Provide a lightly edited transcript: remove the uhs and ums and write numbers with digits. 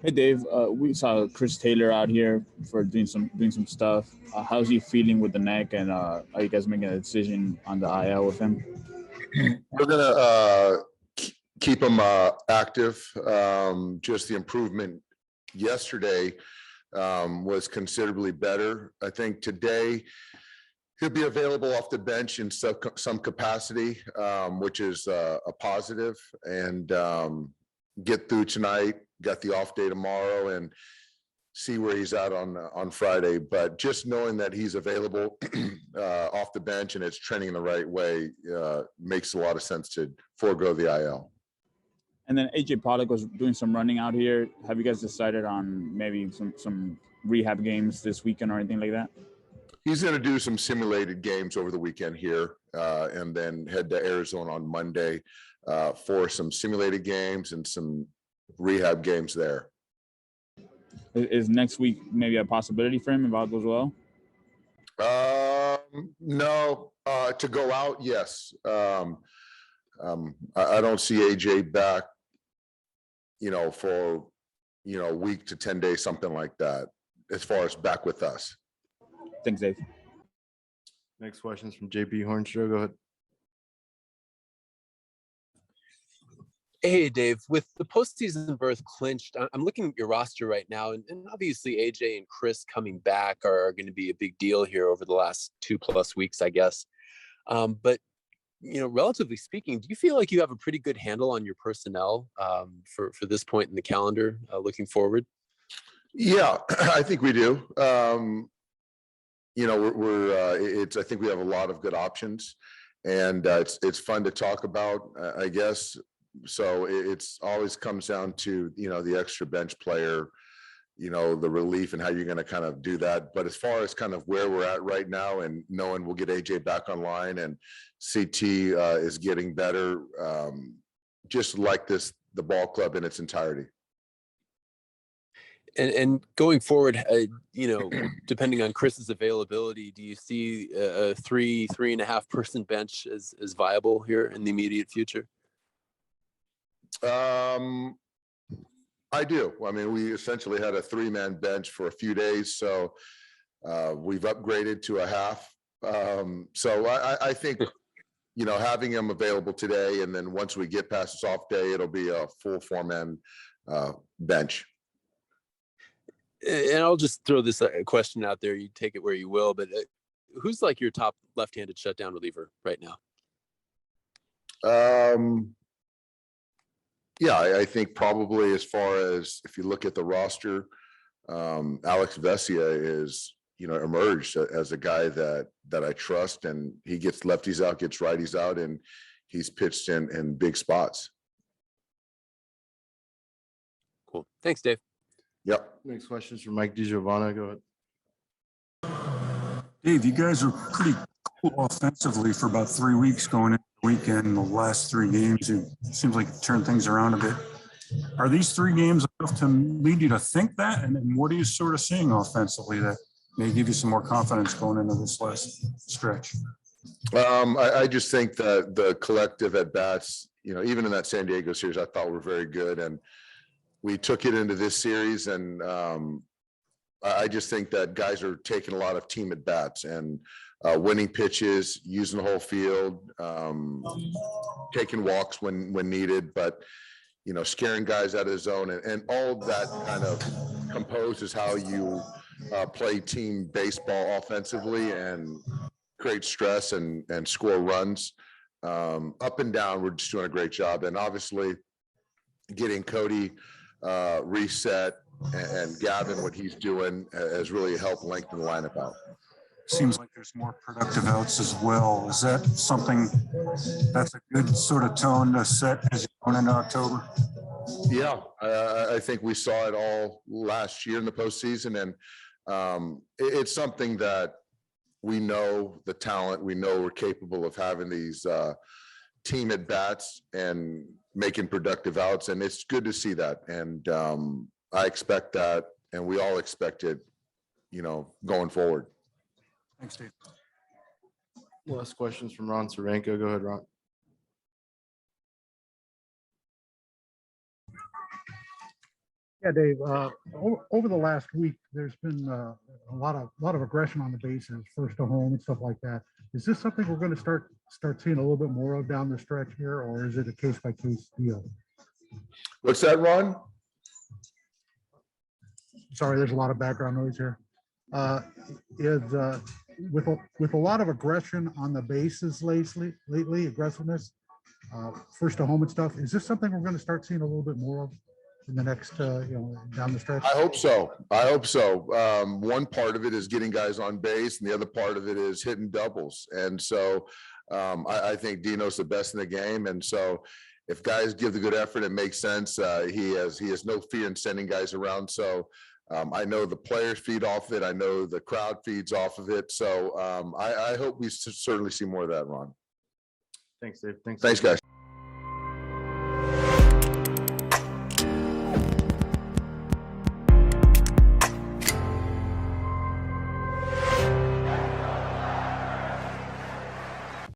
Hey Dave, we saw Chris Taylor out here for doing some stuff. How's he feeling with the neck, and are you guys making a decision on the IL with him? We're gonna keep him active. Just the improvement yesterday was considerably better. I think today he'll be available off the bench in some capacity, which is a positive. And get through tonight. Got the off day tomorrow, and see where he's at on Friday. But just knowing that he's available off the bench and it's trending the right way makes a lot of sense to forego the IL. And then AJ Pollock was doing some running out here. Have you guys decided on maybe some rehab games this weekend or anything like that? He's going to do some simulated games over the weekend here, and then head to Arizona on Monday for some simulated games and some rehab games there. Is next week maybe a possibility for him if all goes well? No, to go out, yes. I don't see AJ back, for, a week to 10 days, something like that, as far as back with us. Thanks, Dave. Next question is from JP Hornstra. Go ahead. Hey, Dave, with the postseason berth clinched, I'm looking at your roster right now, and obviously AJ and Chris coming back are going to be a big deal here over the last 2+ weeks, I guess. But, relatively speaking, do you feel like you have a pretty good handle on your personnel for this point in the calendar looking forward? Yeah, I think we do. I think we have a lot of good options, and it's fun to talk about, I guess. So it's always comes down to, the extra bench player, the relief and how you're going to kind of do that. But as far as kind of where we're at right now and knowing we'll get AJ back online and CT is getting better, just like the ball club in its entirety. And going forward, depending on Chris's availability, do you see a 3.5 person bench as viable here in the immediate future? I do. I mean, we essentially had a 3-man bench for a few days, so we've upgraded to a half. So I think, having him available today, and then once we get past this off day, it'll be a full 4-man bench. And I'll just throw this question out there. You take it where you will, but who's like your top left-handed shutdown reliever right now? Yeah, I think probably as far as if you look at the roster, Alex Vesia is, emerged as a guy that I trust, and he gets lefties out, gets righties out, and he's pitched in big spots. Cool. Thanks, Dave. Yep. Next question is from Mike DiGiovanna. Go ahead. Dave, you guys are pretty cool offensively for about 3 weeks going into the weekend. The last 3 games, it seems like it turned things around a bit. Are these 3 games enough to lead you to think that? And what are you sort of seeing offensively that may give you some more confidence going into this last stretch? I just think that the collective at bats, even in that San Diego series, I thought were very good, and we took it into this series, and I just think that guys are taking a lot of team at bats and winning pitches, using the whole field, taking walks when needed, but scaring guys out of the zone, and all of that kind of composes how you play team baseball offensively and create stress and score runs. Up and down, we're just doing a great job, and obviously getting Cody reset and Gavin, what he's doing has really helped lengthen the lineup out. Seems like there's more productive outs as well. Is that something that's a good sort of tone to set as you're going into October? Yeah, I think we saw it all last year in the postseason, and it's something that we know the talent, we know we're capable of having these team at bats and making productive outs, and it's good to see that. And I expect that, and we all expect it, going forward. Thanks, Dave. Last questions from Ron Saranko. Go ahead, Ron. Yeah, Dave, over the last week, there's been a lot of aggression on the bases, first to home and stuff like that. Is this something we're going to start seeing a little bit more of down the stretch here, or is it a case by case deal? What's that, Ron? Sorry, there's a lot of background noise here. With a lot of aggression on the bases lately, aggressiveness, first to home and stuff, is this something we're going to start seeing a little bit more of in the next, down the stretch? I hope so. I hope so. One part of it is getting guys on base, and the other part of it is hitting doubles. And so I think Dino's the best in the game. And so if guys give the good effort, it makes sense. He has no fear in sending guys around. So I know the players feed off of it. I know the crowd feeds off of it. So I hope we certainly see more of that, Ron. Thanks, Dave. Thanks, guys.